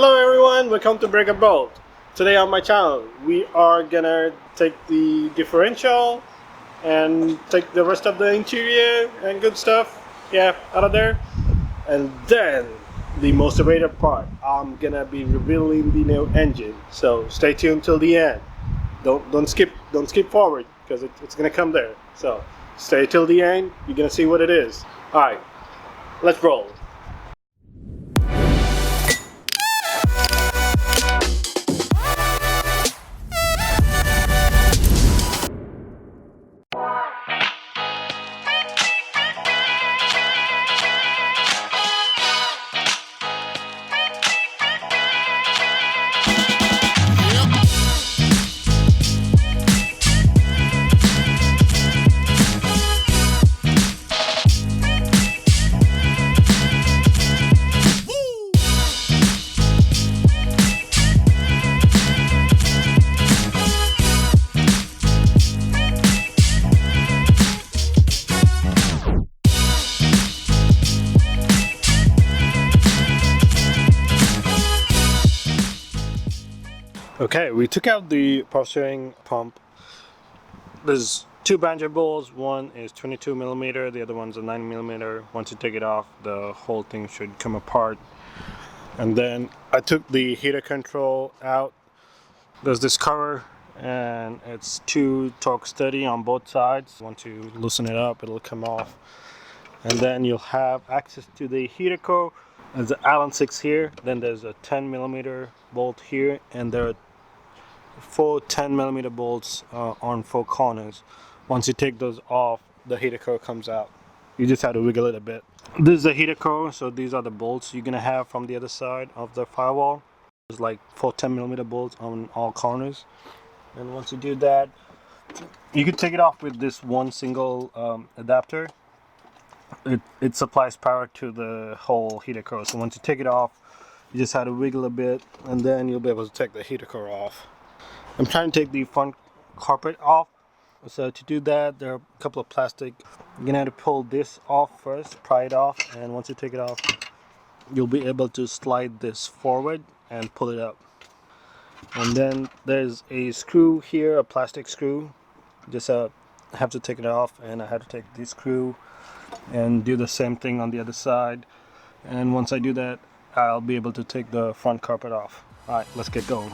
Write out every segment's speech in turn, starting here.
Hello everyone, welcome to Break a Bolt. Today on my channel we are gonna take the differential and take the rest of the interior and good stuff out of there, and then the motivator part, I'm gonna be revealing the new engine, so stay tuned till the end. Don't skip forward because it's gonna come there, so stay till the end. You're gonna see what it is. Alright, let's roll. Okay, we took out the power steering pump. There's two banjo bolts, one is 22mm, the other one's a 9mm. Once you take it off, the whole thing should come apart. And then I took the heater control out. There's this cover and it's two torque steady on both sides. Once you loosen it up, it'll come off. And then you'll have access to the heater core. There's an Allen 6 here, then there's a 10mm bolt here, and there are 4 10mm bolts on 4 corners. Once you take those off, the heater core comes out. You just have to wiggle it a bit. This is the heater core, so these are the bolts you're gonna have from the other side of the firewall. There's like 4 10mm bolts on all corners. And once you do that, you can take it off with this one single adapter. It supplies power to the whole heater core. So once you take it off, you just have to wiggle a bit, and then you'll be able to take the heater core off. I'm trying to take the front carpet off. So to do that, there are a couple of plastic. You're gonna have to pull this off first, pry it off, and once you take it off, you'll be able to slide this forward and pull it up. And then there's a screw here, a plastic screw. Just have to take it off, and I have to take this screw and do the same thing on the other side. And once I do that, I'll be able to take the front carpet off. Alright, let's get going.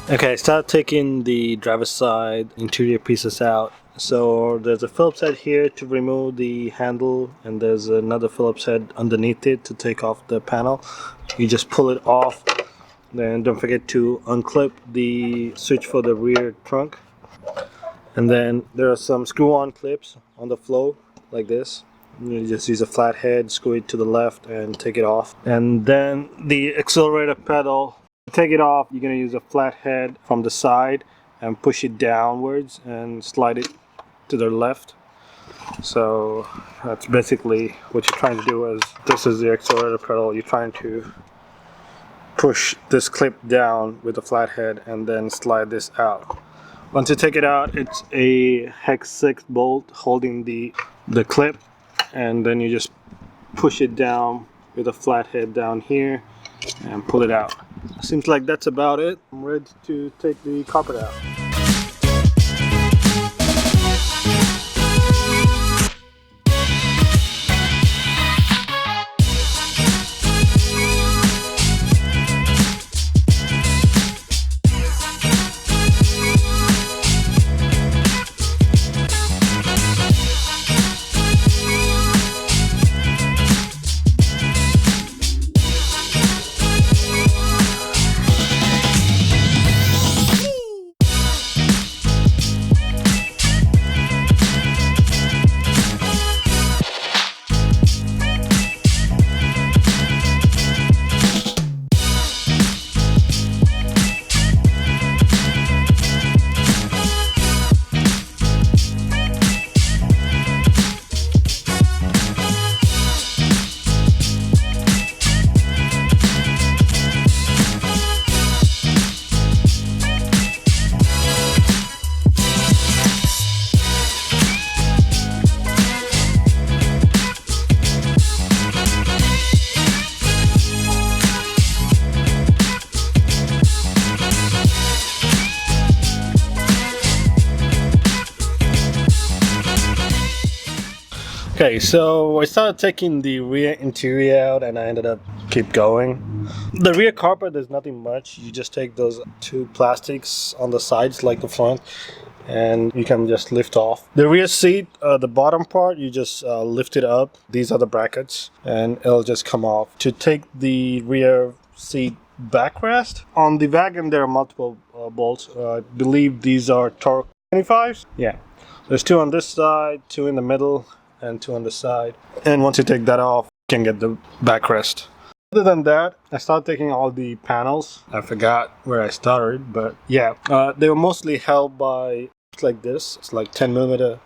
Okay, start taking the driver's side interior pieces out. So there's a Phillips head here to remove the handle, and there's another Phillips head underneath it to take off the panel. You just pull it off, then don't forget to unclip the switch for the rear trunk. And then there are some screw-on clips on the floor like this. You just use a flat head, screw it to the left and take it off. And then the accelerator pedal, to take it off, you're going to use a flat head from the side and push it downwards and slide it to the left. So that's basically what you're trying to do. Is this is the accelerator pedal. You're trying to push this clip down with a flat head and then slide this out. Once you take it out, it's a hex 6 bolt holding the clip, and then you just push it down with a flat head down here and pull it out. Seems like that's about it. I'm ready to take the carpet out. Okay, so I started taking the rear interior out and I ended up keep going. The rear carpet, there's nothing much. You just take those two plastics on the sides like the front and you can just lift off. The rear seat, the bottom part, you just lift it up. These are the brackets and it'll just come off. To take the rear seat backrest, on the wagon there are multiple bolts. I believe these are torque 25s. Yeah, there's two on this side, two in the middle, and two on the side. And once you take that off, you can get the backrest. Other than that, I started taking all the panels. I forgot where I started, but yeah, they were mostly held by like this. It's like 10 millimeter.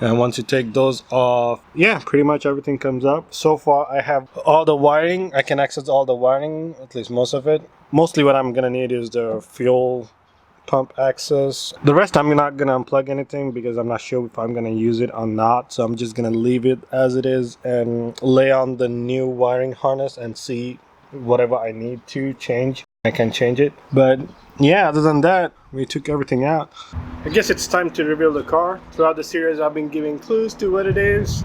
And once you take those off, yeah, pretty much everything comes up. So far, I have all the wiring. I can access all the wiring, at least most of it. Mostly what I'm gonna need is the fuel pump access. The rest I'm not gonna unplug anything because I'm not sure if I'm gonna use it or not, so I'm just gonna leave it as it is and lay on the new wiring harness and see whatever I need to change. I can change it, but yeah, other than that, we took everything out. I guess it's time to reveal the car. Throughout the series I've been giving clues to what it is.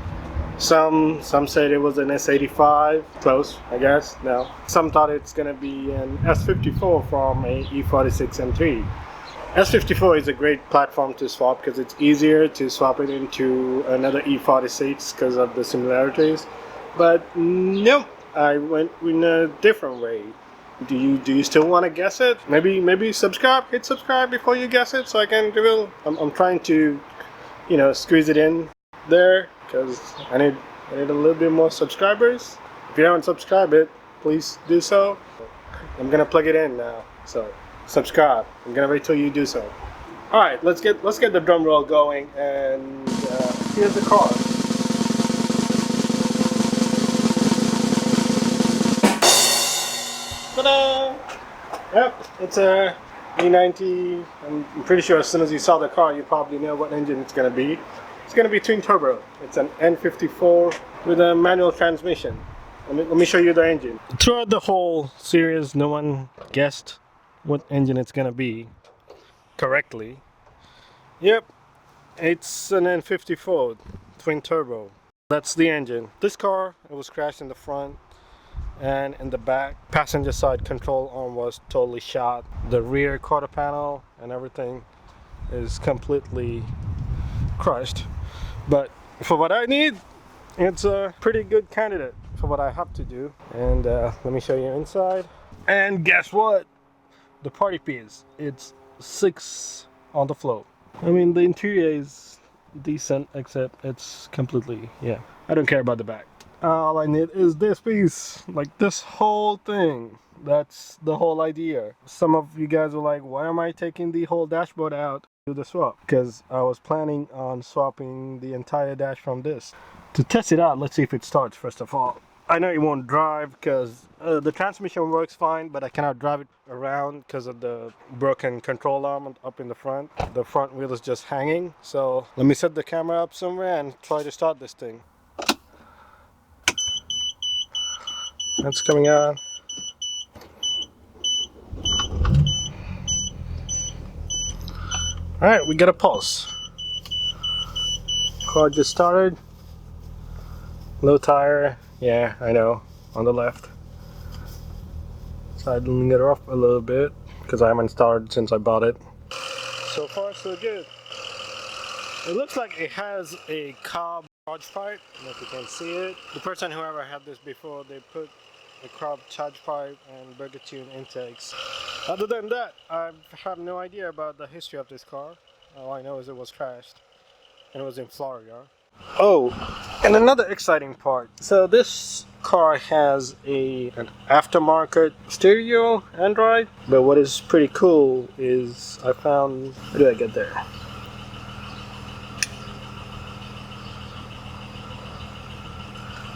Some said it was an S85, close, I guess. No. Some thought it's gonna be an S54 from a E46 M3. S54 is a great platform to swap because it's easier to swap it into another E46 because of the similarities. But no, I went in a different way. Do you still want to guess it? Maybe subscribe, hit subscribe before you guess it so I can reveal. I'm trying to, squeeze it in there because I need a little bit more subscribers. If you haven't subscribed it, please do so. I'm gonna plug it in now, so subscribe. I'm gonna wait till you do so. All right, let's get the drum roll going, and here's the car. Ta-da! Yep, it's a E90. I'm pretty sure as soon as you saw the car, you probably know what engine it's gonna be. It's gonna be twin turbo. It's an N54 with a manual transmission. Let me show you the engine. Throughout the whole series, no one guessed what engine it's gonna be correctly. Yep, it's an N54 twin turbo. That's the engine. This car, it was crashed in the front and in the back. Passenger side control arm was totally shot. The rear quarter panel and everything is completely crushed. But for what I need, it's a pretty good candidate for what I have to do. And let me show you inside. And guess what? The party piece. It's 6 on the floor. I mean, the interior is decent, except it's completely, yeah. I don't care about the back. All I need is this piece, like this whole thing. That's the whole idea. Some of you guys were like, why am I taking the whole dashboard out to do the swap? Because I was planning on swapping the entire dash from this. To test it out, let's see if it starts first of all. I know it won't drive because the transmission works fine, but I cannot drive it around because of the broken control arm up in the front. The front wheel is just hanging. So let me set the camera up somewhere and try to start this thing. That's coming on. Alright, we got a pulse. Car just started. Low tire. Yeah, I know, on the left. Sidling it off a little bit because I haven't started since I bought it. So far, so good. It looks like it has a cob charge pipe. I don't know if you can see it. The person who ever had this before, they put a cob charge pipe and Burger Tune intakes. Other than that, I have no idea about the history of this car. All I know is it was crashed and it was in Florida. Oh, and another exciting part. So this car has an aftermarket stereo Android, but what is pretty cool is I found, how do I get there?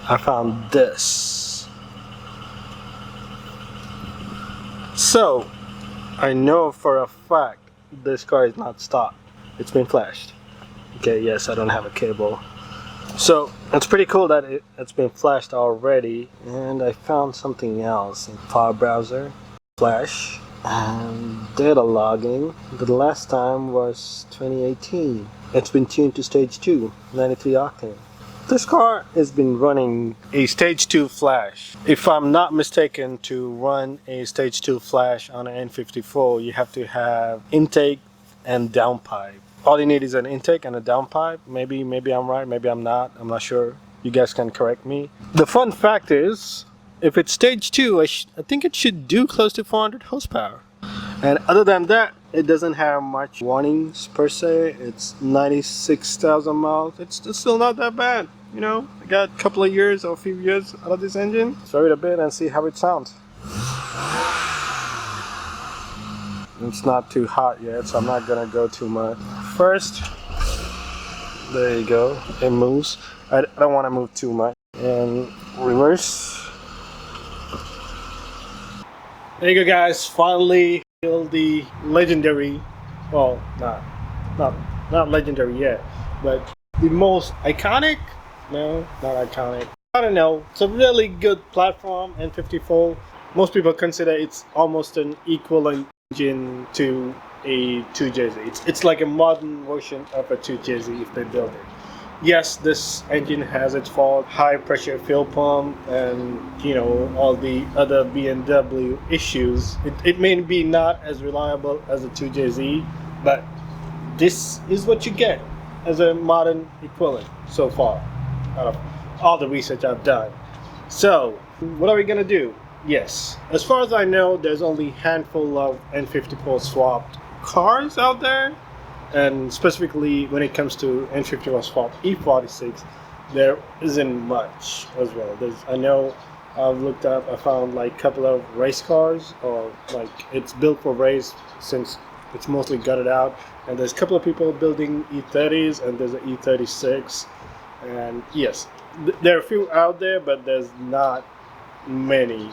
I found this. So I know for a fact this car is not stock. It's been flashed. Okay, yes, I don't have a cable. So it's pretty cool that it's been flashed already. And I found something else in file browser. Flash and data logging. The last time was 2018. It's been tuned to stage 2, 93 octane. This car has been running a stage 2 flash. If I'm not mistaken, to run a stage 2 flash on an N54, you have to have intake and downpipe. All you need is an intake and a downpipe. Maybe I'm right, maybe I'm not. I'm not sure. You guys can correct me. The fun fact is, if it's stage 2, I think it should do close to 400 horsepower. And other than that, it doesn't have much warnings per se. It's 96,000 miles. It's still not that bad. You know, I got a couple of years or a few years out of this engine. Throw it a bit and see how it sounds. It's not too hot yet, so I'm not gonna go too much. First, there you go, it moves. I don't want to move too much. And reverse. There you go, guys. Finally build the legendary, well, not legendary yet, but the most iconic. No, not iconic. I don't know. It's a really good platform, N54. Most people consider it's almost an equivalent engine to a 2JZ. It's like a modern version of a 2JZ if they build it. Yes, this engine has its fault, high pressure fuel pump, and you know, all the other BMW issues. It may be not as reliable as a 2JZ, but this is what you get as a modern equivalent so far out of all the research I've done. So what are we gonna do? Yes, as far as I know, there's only a handful of N54 swapped cars out there, and specifically when it comes to N54 swapped E46, there isn't much as well. I know I've looked up, I found like a couple of race cars, or like it's built for race since it's mostly gutted out, and there's a couple of people building E30s, and there's an E36, and yes, there are a few out there, but there's not many.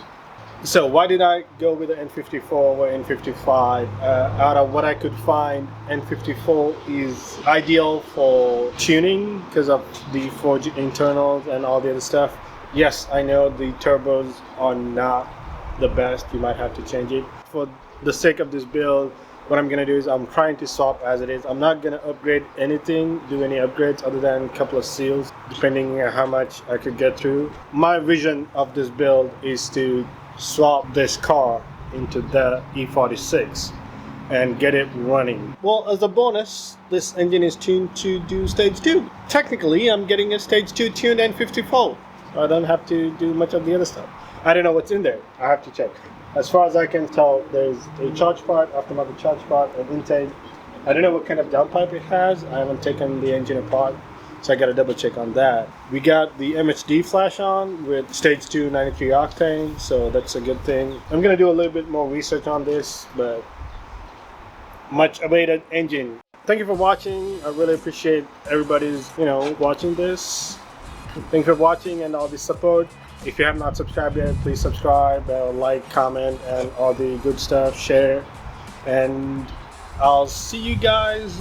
So why did I go with the N54 or N55? Out of what I could find, N54 is ideal for tuning because of the forged internals and all the other stuff. Yes, I know the turbos are not the best. You might have to change it. For the sake of this build, what I'm gonna do is I'm trying to swap as it is. I'm not gonna upgrade anything, do any upgrades other than a couple of seals, depending on how much I could get through. My vision of this build is to swap this car into the E46 and get it running. Well, as a bonus, this engine is tuned to do stage 2. Technically, I'm getting a stage 2 tuned N54. I don't have to do much of the other stuff. I don't know what's in there. I have to check. As far as I can tell, there's a charge part, aftermarket charge part, an intake. I don't know what kind of downpipe it has. I haven't taken the engine apart, so I got to double check on that. We got the MHD flash on with stage 2 93 octane, so that's a good thing. I'm gonna do a little bit more research on this, but much awaited engine. Thank you for watching. I really appreciate everybody's, watching this. Thank you for watching and all the support. If you have not subscribed yet, please subscribe, like, comment, and all the good stuff, share. And I'll see you guys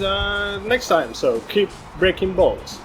next time, so keep breaking bolts.